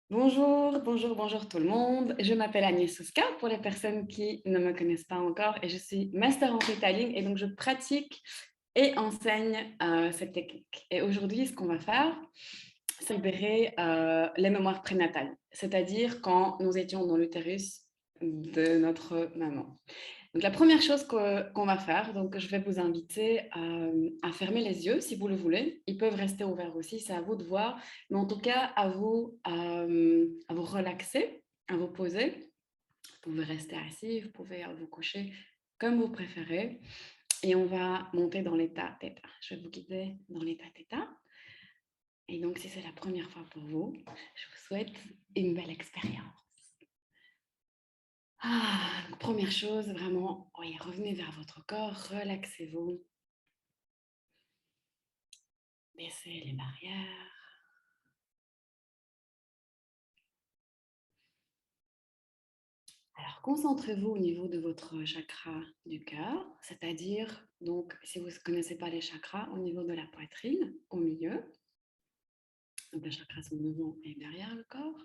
Bonjour, bonjour, bonjour tout le monde. Je m'appelle Agnès Souska pour les personnes qui ne me connaissent pas encore et je suis master en retelling et donc je pratique et enseigne cette technique. Et aujourd'hui, ce qu'on va faire, c'est libérer les mémoires prénatales, c'est-à-dire quand nous étions dans l'utérus de notre maman. Donc, la première chose qu'on va faire, donc je vais vous inviter à fermer les yeux si vous le voulez. Ils peuvent rester ouverts aussi, c'est à vous de voir. Mais en tout cas, à vous relaxer, à vous poser. Vous pouvez rester assis, vous pouvez vous coucher comme vous préférez. Et on va monter dans l'état Theta. Je vais vous guider dans l'état Theta. Et donc, si c'est la première fois pour vous, je vous souhaite une belle expérience. Première chose, vraiment, oui, revenez vers votre corps, relaxez-vous, baissez les barrières. Alors, concentrez-vous au niveau de votre chakra du cœur, c'est-à-dire, donc, si vous ne connaissez pas les chakras, au niveau de la poitrine, au milieu. Donc, les chakras sont devant et derrière le corps.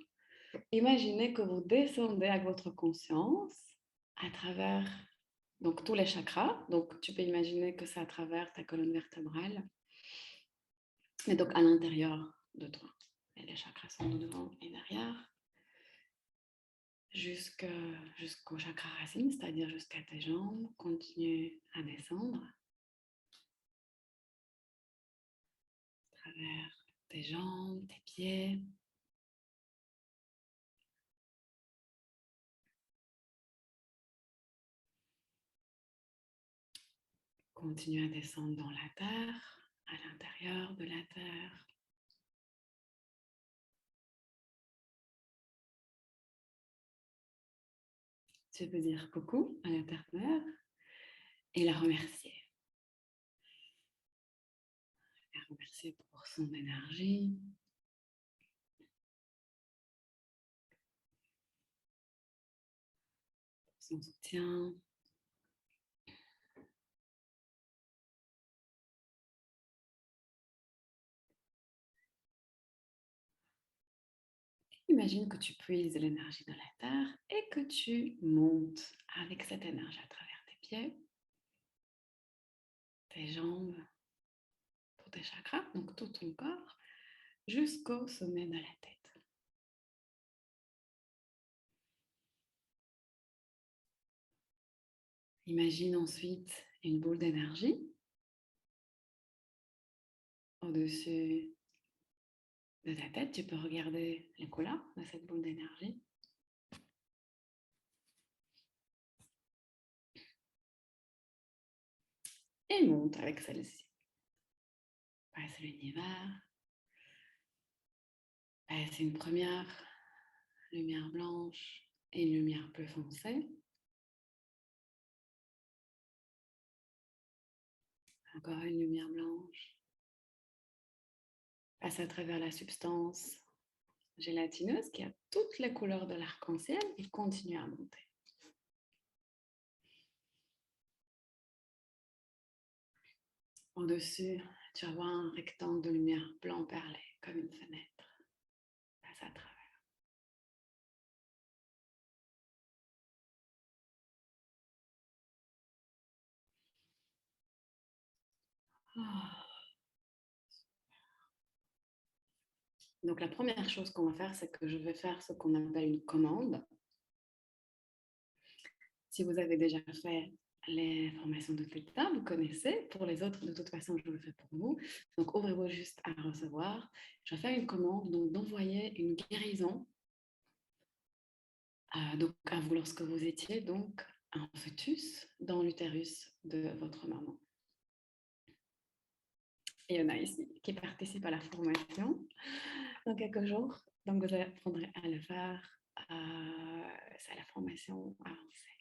Imaginez que vous descendez avec votre conscience à travers donc, tous les chakras. Donc, tu peux imaginer que c'est à travers ta colonne vertébrale, mais donc à l'intérieur de toi. Et les chakras sont devant et derrière, jusqu'au chakra racine, c'est-à-dire jusqu'à tes jambes. Continue à descendre à travers tes jambes, tes pieds. Continue à descendre dans la terre, à l'intérieur de la terre. Tu peux dire coucou à la terre-mère et la remercier. La remercier pour son énergie, pour son soutien. Imagine que tu puises l'énergie de la terre et que tu montes avec cette énergie à travers tes pieds, tes jambes, pour tes chakras, donc tout ton corps, jusqu'au sommet de la tête. Imagine ensuite une boule d'énergie au-dessus de ta tête. Tu peux regarder les couleurs de cette boule d'énergie. Et monte avec celle-ci. Passe l'univers. Passe une première lumière blanche et une lumière plus foncée. Encore une lumière blanche. Passe à travers la substance gélatineuse qui a toutes les couleurs de l'arc-en-ciel et continue à monter. Au-dessus, tu vas voir un rectangle de lumière blanc perlé, comme une fenêtre. Passe à travers. Oh. Donc la première chose qu'on va faire, c'est que je vais faire ce qu'on appelle une commande. Si vous avez déjà fait les formations de TETA, vous connaissez. Pour les autres, de toute façon, je le fais pour vous. Donc ouvrez-vous juste à recevoir. Je vais faire une commande, donc d'envoyer une guérison donc à vous lorsque vous étiez donc un fœtus dans l'utérus de votre maman. Et il y en a ici qui participent à la formation dans quelques jours. Donc, vous apprendrez à le faire. C'est la formation avancée.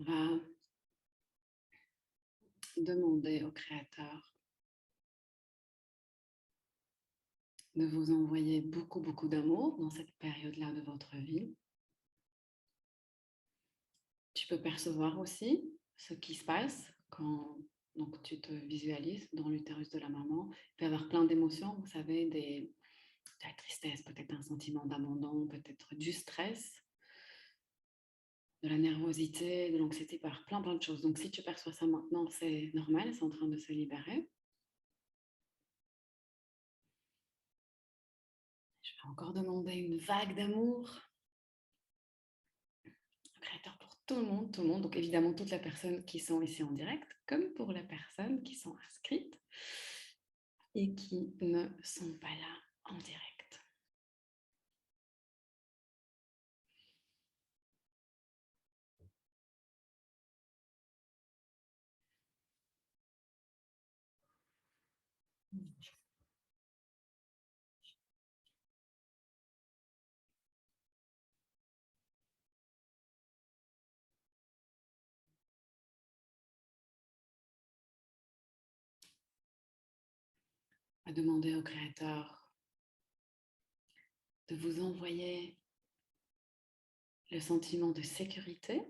On va demander au Créateur de vous envoyer beaucoup, beaucoup d'amour dans cette période-là de votre vie. Tu peux percevoir aussi ce qui se passe quand donc, tu te visualises dans l'utérus de la maman. Il peut y avoir plein d'émotions, vous savez, de la tristesse, peut-être un sentiment d'abandon, peut-être du stress, de la nervosité, de l'anxiété, par plein, plein de choses. Donc, si tu perçois ça maintenant, c'est normal, c'est en train de se libérer. Je vais encore demander une vague d'amour au Créateur pour tout le monde. Donc, évidemment, toutes les personnes qui sont ici en direct, comme pour les personnes qui sont inscrites et qui ne sont pas là en direct. À demander au Créateur de vous envoyer le sentiment de sécurité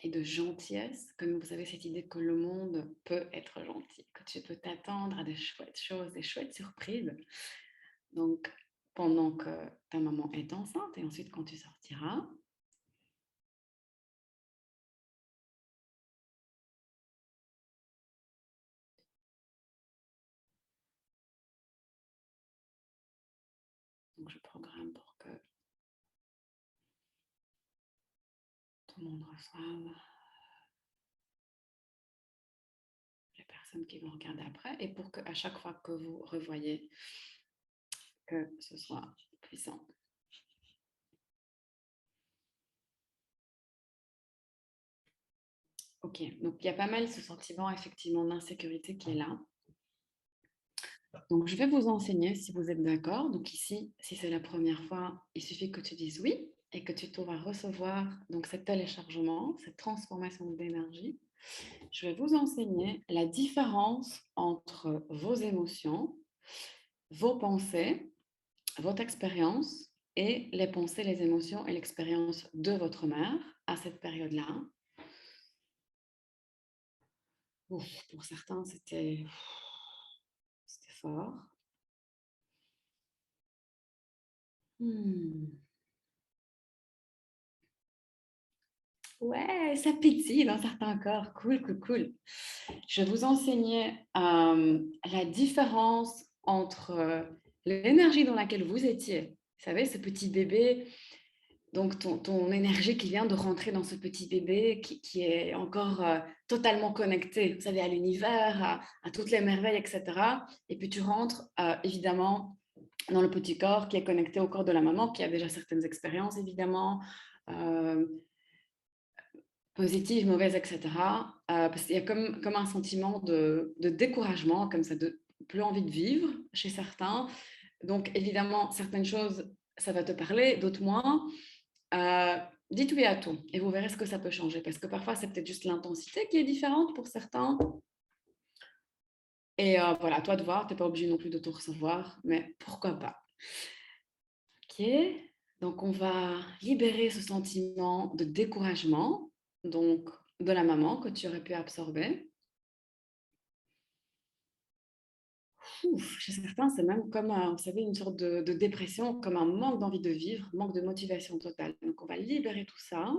et de gentillesse, comme vous avez cette idée que le monde peut être gentil, que tu peux t'attendre à des chouettes choses, des chouettes surprises. Donc, pendant que ta maman est enceinte et ensuite quand tu sortiras, donc je programme pour que tout le monde reçoive, les personnes qui vont regarder après, et pour qu'à chaque fois que vous revoyez, que ce soit puissant. Ok, donc il y a pas mal ce sentiment effectivement d'insécurité qui est là. Donc je vais vous enseigner si vous êtes d'accord. Donc ici, si c'est la première fois, il suffit que tu dises oui et que tu t'ouvres à recevoir donc cet téléchargement, cette transformation d'énergie. Je vais vous enseigner la différence entre vos émotions, vos pensées, votre expérience et les pensées, les émotions et l'expérience de votre mère à cette période-là. Pour certains, c'était fort. Ouais, ça pétille dans certains corps. Cool, cool, cool. Je vais vous enseigner la différence entre l'énergie dans laquelle vous étiez. Vous savez, ce petit bébé, donc ton énergie qui vient de rentrer dans ce petit bébé qui est encore totalement connecté, vous savez, à l'univers, à toutes les merveilles, etc. Et puis tu rentres, évidemment, dans le petit corps qui est connecté au corps de la maman, qui a déjà certaines expériences, évidemment, positives, mauvaises, etc. Parce qu'il y a comme un sentiment de découragement, comme ça, de plus envie de vivre chez certains. Donc, évidemment, certaines choses, ça va te parler, d'autres moins. Dites oui à tout et vous verrez ce que ça peut changer. Parce que parfois, c'est peut-être juste l'intensité qui est différente pour certains. Et voilà, toi de voir, tu n'es pas obligé non plus de tout recevoir, mais pourquoi pas. Ok, donc on va libérer ce sentiment de découragement, donc de la maman que tu aurais pu absorber. Chez certains, c'est même comme, vous savez, une sorte de dépression, comme un manque d'envie de vivre, manque de motivation totale. Donc on va libérer tout ça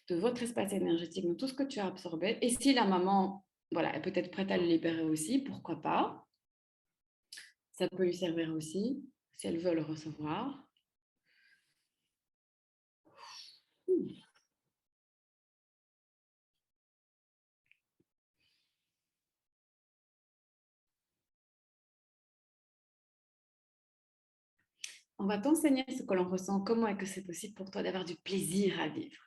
de votre espace énergétique, de tout ce que tu as absorbé. Et si la maman, voilà, est peut-être prête à le libérer aussi, pourquoi pas? Ça peut lui servir aussi, si elle veut le recevoir. On va t'enseigner ce que l'on ressent, comment est-ce que c'est possible pour toi d'avoir du plaisir à vivre,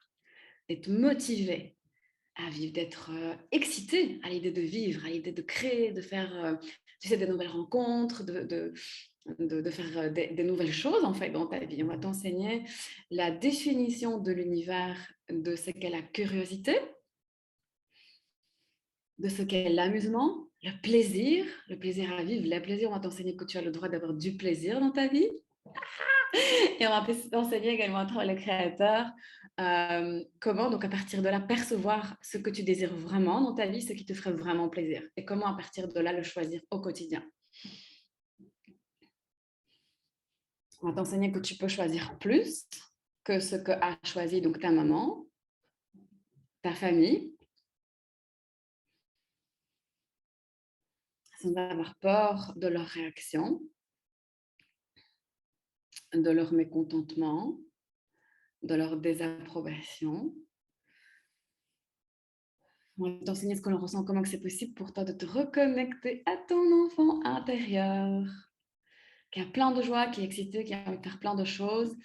d'être motivé à vivre, d'être excité à l'idée de vivre, à l'idée de créer, de faire tu sais, de nouvelles rencontres, de faire des nouvelles choses en fait dans ta vie. On va t'enseigner la définition de l'univers, de ce qu'est la curiosité, de ce qu'est l'amusement, le plaisir à vivre, le plaisir. On va t'enseigner que tu as le droit d'avoir du plaisir dans ta vie. Et on va t'enseigner également à travers le créateur comment, donc à partir de là, percevoir ce que tu désires vraiment dans ta vie, ce qui te ferait vraiment plaisir. Et comment, à partir de là, le choisir au quotidien. On va t'enseigner que tu peux choisir plus que ce que a choisi donc ta maman, ta famille, sans avoir peur de leurs réactions, de leur mécontentement, de leur désapprobation. On va t'enseigner ce que l'on ressent, comment c'est possible pour toi de te reconnecter à ton enfant intérieur, qui a plein de joie, qui est excité, qui a envie de faire plein de choses.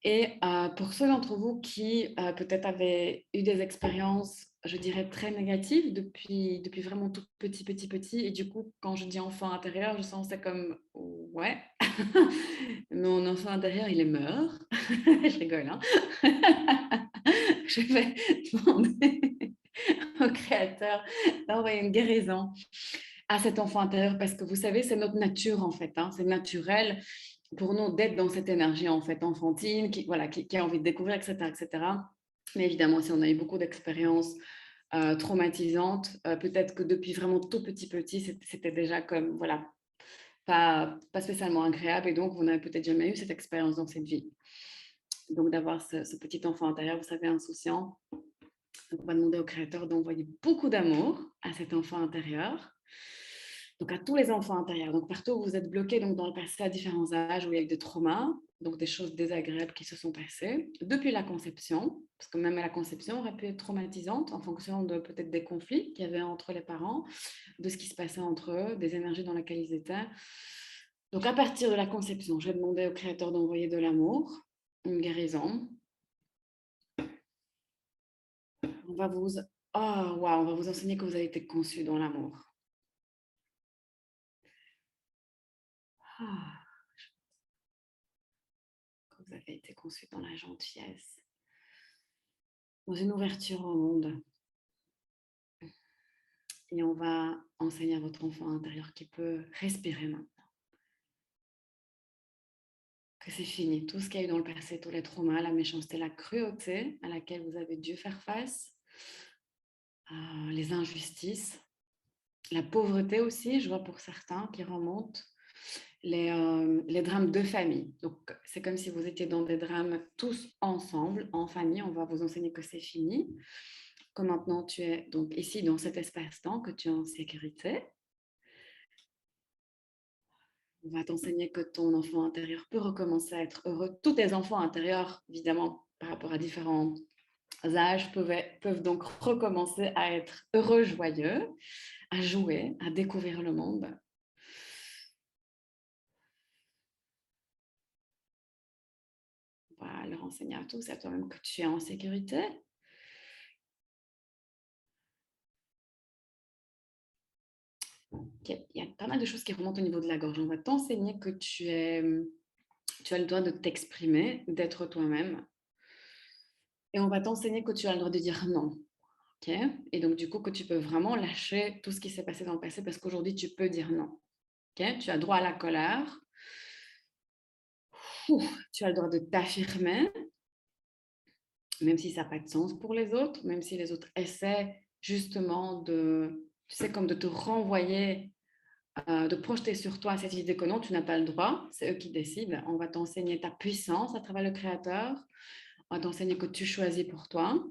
Et pour ceux d'entre vous qui peut-être avaient eu des expériences, je dirais, très négatives depuis vraiment tout petit, et du coup, quand je dis enfant intérieur, je sens ça comme, ouais, mon enfant intérieur, il est mort. Je rigole, hein. Je vais demander au créateur d'envoyer une guérison à cet enfant intérieur parce que vous savez, c'est notre nature en fait, hein, c'est naturel pour nous d'être dans cette énergie en fait enfantine, qui a envie de découvrir, etc., etc. Mais évidemment, si on a eu beaucoup d'expériences traumatisantes, peut-être que depuis vraiment tout petit, c'était déjà comme, voilà, pas spécialement agréable et donc on n'a peut-être jamais eu cette expérience dans cette vie. Donc d'avoir ce petit enfant intérieur, vous savez, insouciant. Donc on va demander au créateur d'envoyer beaucoup d'amour à cet enfant intérieur. Donc à tous les enfants intérieurs. Donc partout où vous êtes bloqué donc dans le passé à différents âges où il y a eu des traumas, donc des choses désagréables qui se sont passées depuis la conception, parce que même à la conception aurait pu être traumatisante en fonction de peut-être des conflits qu'il y avait entre les parents, de ce qui se passait entre eux, des énergies dans lesquelles ils étaient. Donc à partir de la conception, je vais demander au créateur d'envoyer de l'amour, une guérison. On va vous, on va vous enseigner que vous avez été conçu dans l'amour. Ah, que vous avez été conçu dans la gentillesse, dans une ouverture au monde. Et on va enseigner à votre enfant intérieur qui peut respirer maintenant. Que c'est fini. Tout ce qu'il y a eu dans le passé, tous les traumas, la méchanceté, la cruauté à laquelle vous avez dû faire face, les injustices, la pauvreté aussi, je vois pour certains qui remontent, les drames de famille. Donc, c'est comme si vous étiez dans des drames tous ensemble, en famille. On va vous enseigner que c'est fini, que maintenant tu es donc ici dans cet espace-temps, que tu es en sécurité. On va t'enseigner que ton enfant intérieur peut recommencer à être heureux. Tous tes enfants intérieurs, évidemment, par rapport à différents âges, peuvent donc recommencer à être heureux, joyeux, à jouer, à découvrir le monde. On va leur enseigner à tous et à toi-même que tu es en sécurité. Il y a pas mal de choses qui remontent au niveau de la gorge. On va t'enseigner que tu as le droit de t'exprimer, d'être toi-même. Et on va t'enseigner que tu as le droit de dire non. Okay. Et donc, du coup, que tu peux vraiment lâcher tout ce qui s'est passé dans le passé parce qu'aujourd'hui, tu peux dire non. Okay. Tu as droit à la colère. Tu as le droit de t'affirmer, même si ça n'a pas de sens pour les autres, même si les autres essaient justement tu sais, comme de te renvoyer, de projeter sur toi cette idée que non, tu n'as pas le droit, c'est eux qui décident. On va t'enseigner ta puissance à travers le Créateur. On va t'enseigner que tu choisis pour toi,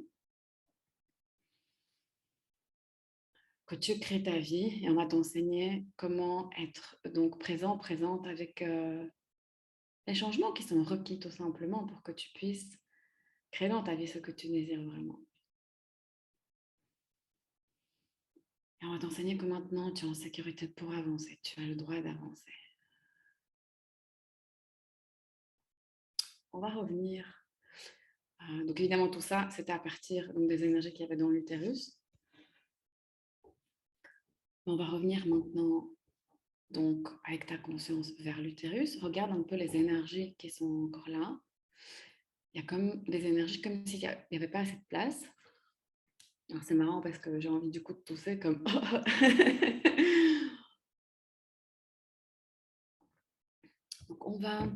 que tu crées ta vie et on va t'enseigner comment être donc présente avec les changements qui sont requis tout simplement pour que tu puisses créer dans ta vie ce que tu désires vraiment. Et on va t'enseigner que maintenant tu es en sécurité pour avancer, tu as le droit d'avancer. On va revenir. Donc évidemment tout ça, c'était à partir donc, des énergies qu'il y avait dans l'utérus. On va revenir maintenant donc avec ta conscience vers l'utérus, regarde un peu les énergies qui sont encore là. Il y a comme des énergies comme s'il n'y avait pas assez de place. Alors c'est marrant parce que j'ai envie du coup de tousser comme... Donc on va...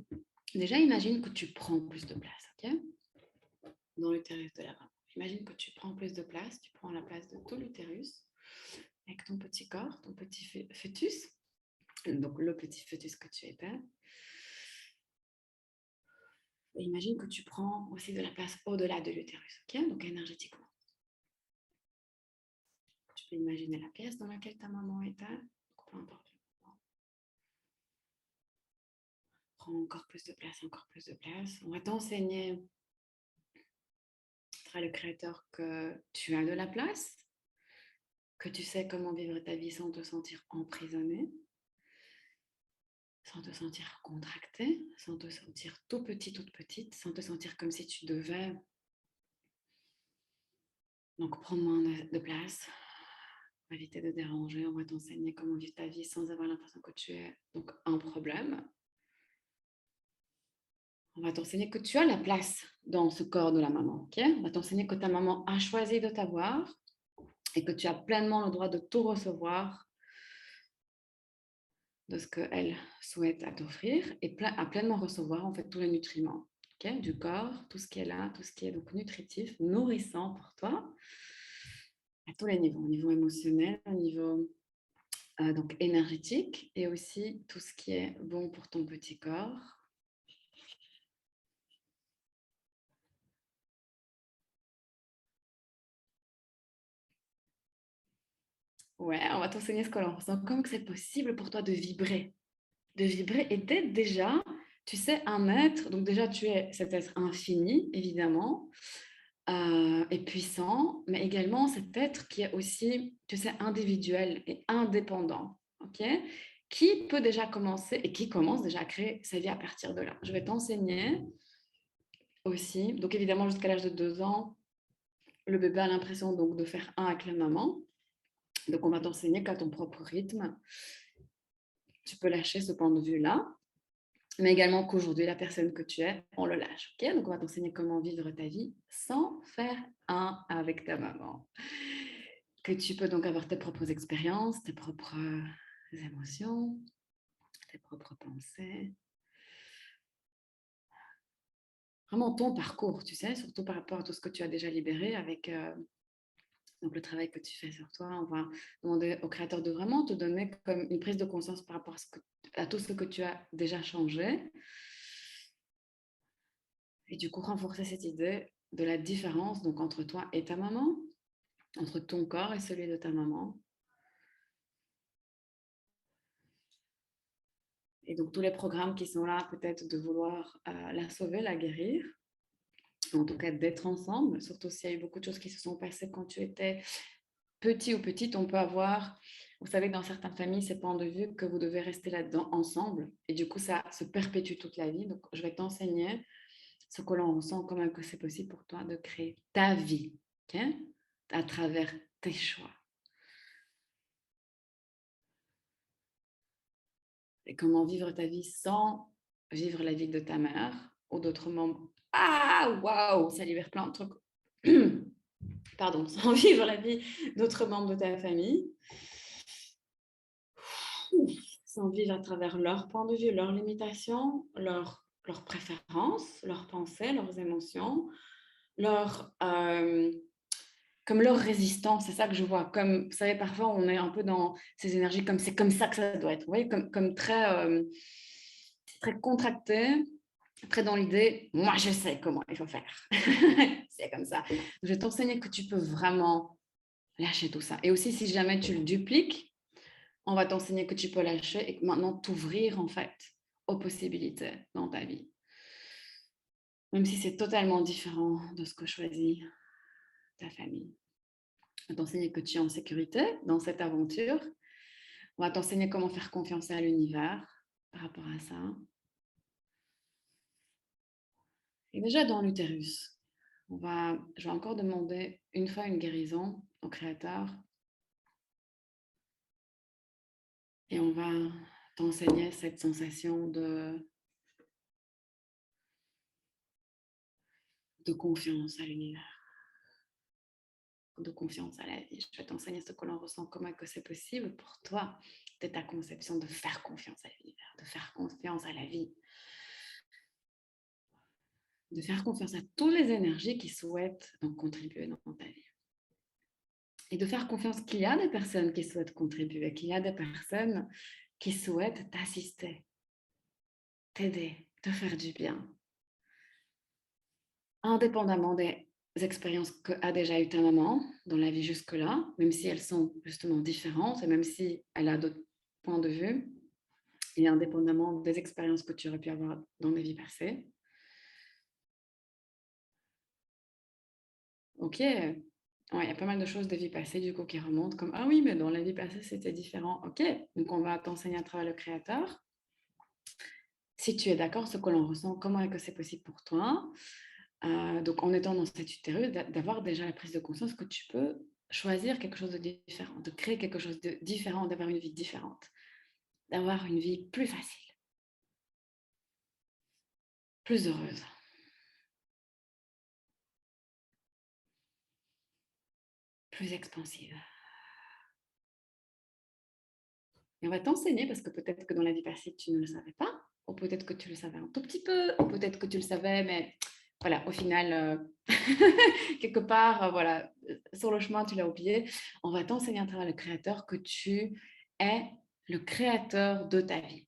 Déjà, imagine que tu prends plus de place, ok? Dans l'utérus de la maman. Imagine que tu prends plus de place, tu prends la place de tout l'utérus avec ton petit corps, ton petit fœtus, donc le petit fœtus que tu étais. Et imagine que tu prends aussi de la place au-delà de l'utérus, ok? Donc énergétiquement. Tu peux imaginer la pièce dans laquelle ta maman était, peu importe. Prends encore plus de place, encore plus de place. On va t'enseigner par le créateur que tu as de la place, que tu sais comment vivre ta vie sans te sentir emprisonné, sans te sentir contracté, sans te sentir tout petit, toute petite, sans te sentir comme si tu devais. Donc, prends moins de place, pour éviter de déranger. On va t'enseigner comment vivre ta vie sans avoir l'impression que tu es donc un problème. On va t'enseigner que tu as la place dans ce corps de la maman. Okay? On va t'enseigner que ta maman a choisi de t'avoir et que tu as pleinement le droit de tout recevoir de ce qu'elle souhaite à t'offrir et à pleinement recevoir en fait tous les nutriments du corps, tout ce qui est là, tout ce qui est donc nutritif, nourrissant pour toi, à tous les niveaux, au niveau émotionnel, au niveau donc énergétique et aussi tout ce qui est bon pour ton petit corps. Ouais, on va t'enseigner ce que l'on ressent, comme que c'est possible pour toi de vibrer et d'être déjà, tu sais, un être. Donc déjà, tu es cet être infini, évidemment, et puissant, mais également cet être qui est aussi, tu sais, individuel et indépendant, ok? Qui peut déjà commencer et qui commence déjà à créer sa vie à partir de là. Je vais t'enseigner aussi. Donc évidemment, jusqu'à l'âge de 2 ans, le bébé a l'impression donc de faire un avec la maman. Donc on va t'enseigner qu'à ton propre rythme, tu peux lâcher ce point de vue-là, mais également qu'aujourd'hui, la personne que tu es, on le lâche. Ok? Donc, on va t'enseigner comment vivre ta vie sans faire un avec ta maman. Que tu peux donc avoir tes propres expériences, tes propres émotions, tes propres pensées. Vraiment ton parcours, tu sais, surtout par rapport à tout ce que tu as déjà libéré avec donc le travail que tu fais sur toi. On va demander au créateur de vraiment te donner comme une prise de conscience par rapport à tout ce que tu as déjà changé. Et du coup, renforcer cette idée de la différence donc, entre toi et ta maman, entre ton corps et celui de ta maman. Et donc, tous les programmes qui sont là, peut-être de vouloir la sauver, la guérir, en tout cas d'être ensemble, surtout s'il y a eu beaucoup de choses qui se sont passées quand tu étais petit ou petite, on peut avoir, vous savez, dans certaines familles, c'est point de vue que vous devez rester là-dedans ensemble. Et du coup, ça se perpétue toute la vie. Donc, je vais t'enseigner ce que l'on ressent, comment que c'est possible pour toi de créer ta vie, okay? À travers tes choix. Et comment vivre ta vie sans vivre la vie de ta mère ou d'autres membres. Ah, waouh, ça libère plein de trucs. Pardon, sans vivre la vie d'autres membres de ta famille. Sans vivre à travers leur point de vue, leurs limitations, leurs préférences, leurs pensées, leurs émotions, comme leur résistance, c'est ça que je vois. Comme, vous savez, parfois, on est un peu dans ces énergies comme c'est comme ça que ça doit être. Vous voyez, comme très contracté, très dans l'idée, moi, je sais comment il faut faire. C'est comme ça. Je vais t'enseigner que tu peux vraiment lâcher tout ça. Et aussi, si jamais tu le dupliques, on va t'enseigner que tu peux lâcher et maintenant t'ouvrir, en fait, aux possibilités dans ta vie. Même si c'est totalement différent de ce que choisit ta famille. On va t'enseigner que tu es en sécurité dans cette aventure. On va t'enseigner comment faire confiance à l'univers par rapport à ça. Et déjà dans l'utérus, je vais encore demander une fois une guérison au Créateur. Et on va t'enseignait cette sensation de confiance à l'univers, de confiance à la vie. Je vais t'enseigner ce que l'on ressent, comment que c'est possible pour toi, de ta conception de faire confiance à l'univers, de faire confiance à la vie, de faire confiance à toutes les énergies qui souhaitent donc contribuer dans ta vie. Et de faire confiance qu'il y a des personnes qui souhaitent contribuer, qu'il y a des personnes qui souhaitent t'assister, t'aider, te faire du bien, indépendamment des expériences qu'a déjà eu ta maman dans la vie jusque-là, même si elles sont justement différentes et même si elle a d'autres points de vue, et indépendamment des expériences que tu aurais pu avoir dans les vies passées. Ok, ouais, il y a pas mal de choses de vie passée du coup qui remontent comme ah oui, mais dans la vie passée c'était différent. Ok, donc on va t'enseigner à travers le créateur. Si tu es d'accord, ce que l'on ressent, comment est-ce que c'est possible pour toi? Donc en étant dans cet utérus, d'avoir déjà la prise de conscience que tu peux choisir quelque chose de différent, de créer quelque chose de différent, d'avoir une vie différente, d'avoir une vie plus facile, plus heureuse, plus expansive. Et on va t'enseigner parce que peut-être que dans la vie passée, tu ne le savais pas, ou peut-être que tu le savais un tout petit peu, ou peut-être que tu le savais, mais voilà, au final, quelque part, voilà, sur le chemin, tu l'as oublié. On va t'enseigner à travers le créateur que tu es le créateur de ta vie.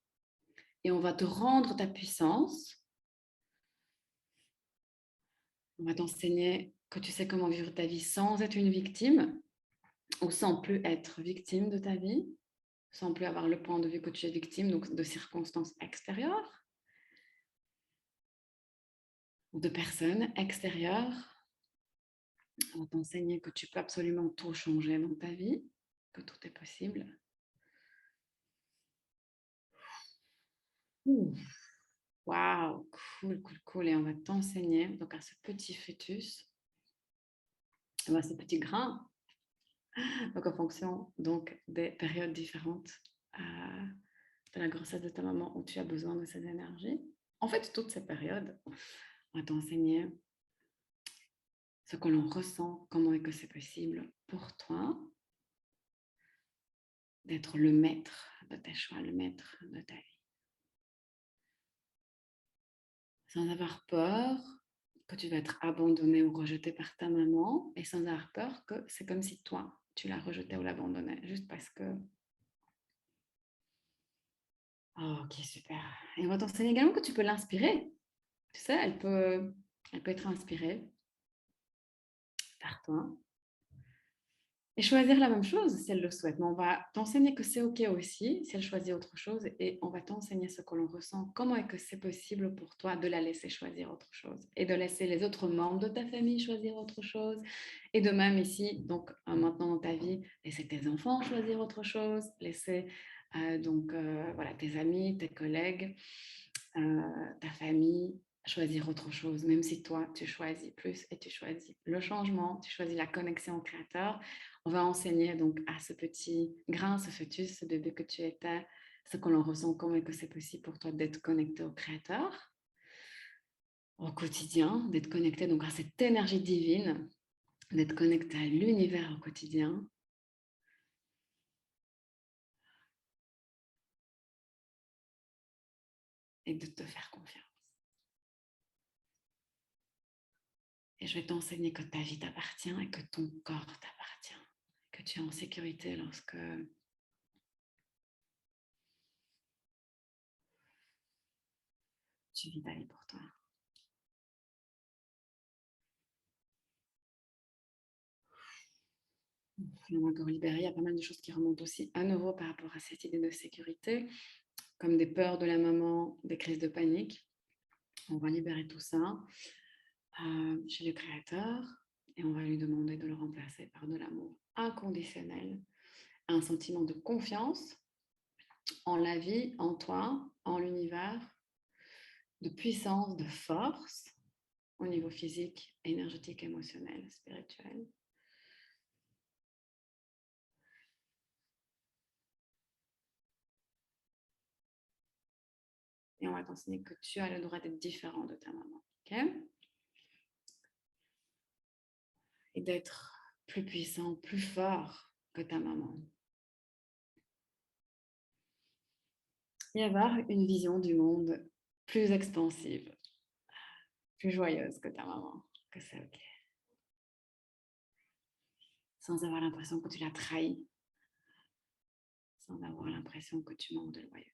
Et on va te rendre ta puissance. On va t'enseigner que tu sais comment vivre ta vie sans être une victime ou sans plus être victime de ta vie, sans plus avoir le point de vue que tu es victime, donc de circonstances extérieures ou de personnes extérieures. On va t'enseigner que tu peux absolument tout changer dans ta vie, que tout est possible. Waouh, cool, cool, cool. Et on va t'enseigner donc à ce petit fœtus, à ce petit grain, donc en fonction donc des périodes différentes de la grossesse de ta maman où tu as besoin de ces énergies. En fait, toutes ces périodes, on va t'enseigner ce que l'on ressent, comment est que c'est possible pour toi d'être le maître de tes choix, le maître de ta vie. Sans avoir peur que tu vas être abandonné ou rejeté par ta maman et sans avoir peur que c'est comme si toi, tu la rejetais ou l'abandonnais juste parce que... Oh, ok, super. Et on va t'enseigner également que tu peux l'inspirer. Tu sais, elle peut être inspirée par toi et choisir la même chose si elle le souhaite. Mais on va t'enseigner que c'est OK aussi si elle choisit autre chose et on va t'enseigner ce que l'on ressent. Comment est-ce que c'est possible pour toi de la laisser choisir autre chose et de laisser les autres membres de ta famille choisir autre chose et de même ici, donc maintenant dans ta vie, laisser tes enfants choisir autre chose, laisser voilà, tes amis, tes collègues, ta famille choisir autre chose, même si toi, tu choisis plus et tu choisis le changement, tu choisis la connexion au créateur. On va enseigner donc à ce petit grain, ce fœtus, ce bébé que tu étais, ce que l'on ressent, comment est-ce que c'est possible pour toi d'être connecté au créateur au quotidien, d'être connecté donc à cette énergie divine, d'être connecté à l'univers au quotidien. Et de te faire confiance. Et je vais t'enseigner que ta vie t'appartient et que ton corps t'appartient, que tu es en sécurité lorsque tu vis ta vie pour toi. On a encore libéré, il y a pas mal de choses qui remontent aussi à nouveau par rapport à cette idée de sécurité, comme des peurs de la maman, des crises de panique. On va libérer tout ça chez le créateur et on va lui demander de le remplacer par de l'amour inconditionnel, un sentiment de confiance en la vie, en toi, en l'univers, de puissance, de force au niveau physique, énergétique, émotionnel, spirituel. et on va t'enseigner que tu as le droit d'être différent de ta maman. Ok? Et d'être plus puissant, plus fort que ta maman. Et avoir une vision du monde plus expansive, plus joyeuse que ta maman, que c'est ok. Sans avoir l'impression que tu l'as trahi, sans avoir l'impression que tu manques de loyauté.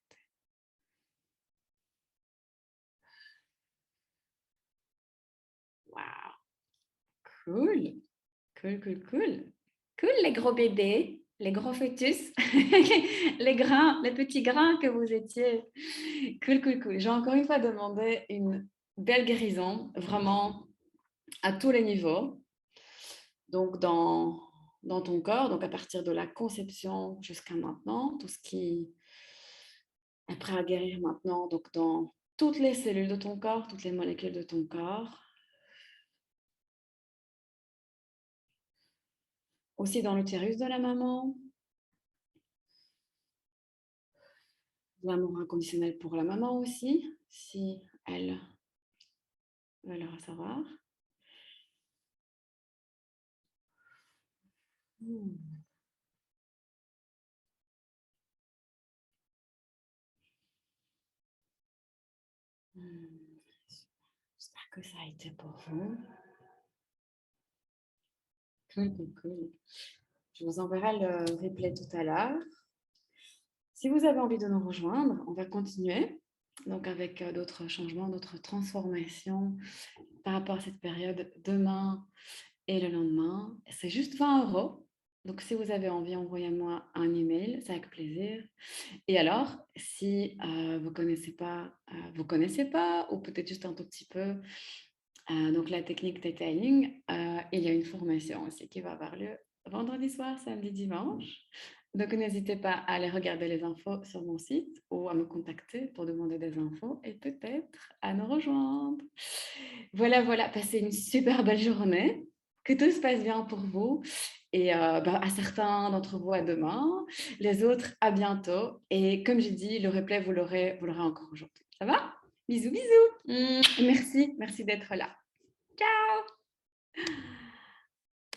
Waouh, cool, cool, cool, cool. Cool les gros bébés, les gros fœtus, les grains, les petits grains que vous étiez. Cool, cool, cool. J'ai encore une fois demandé une belle guérison, vraiment à tous les niveaux. Donc dans ton corps, donc à partir de la conception jusqu'à maintenant, tout ce qui est prêt à guérir maintenant, donc dans toutes les cellules de ton corps, toutes les molécules de ton corps, aussi dans l'utérus de la maman, l'amour inconditionnel pour la maman aussi, si elle veut le recevoir. J'espère que ça a été pour vous. Cool, cool, cool. Je vous enverrai le replay tout à l'heure. Si vous avez envie de nous rejoindre, on va continuer donc avec d'autres changements, d'autres transformations par rapport à cette période demain et le lendemain. C'est juste 20 €. Donc, si vous avez envie, envoyez-moi un email, c'est avec plaisir. Et alors, si vous connaissez pas, ou peut-être juste un tout petit peu, donc la technique detailing, il y a une formation aussi qui va avoir lieu vendredi soir, samedi, dimanche. Donc, n'hésitez pas à aller regarder les infos sur mon site ou à me contacter pour demander des infos et peut-être à nous rejoindre. Voilà, voilà, passez une super belle journée, que tout se passe bien pour vous et à certains d'entre vous à demain, les autres à bientôt. Et comme j'ai dit, le replay, vous l'aurez encore aujourd'hui. Ça va? Bisous, bisous. Merci, merci d'être là. Ciao.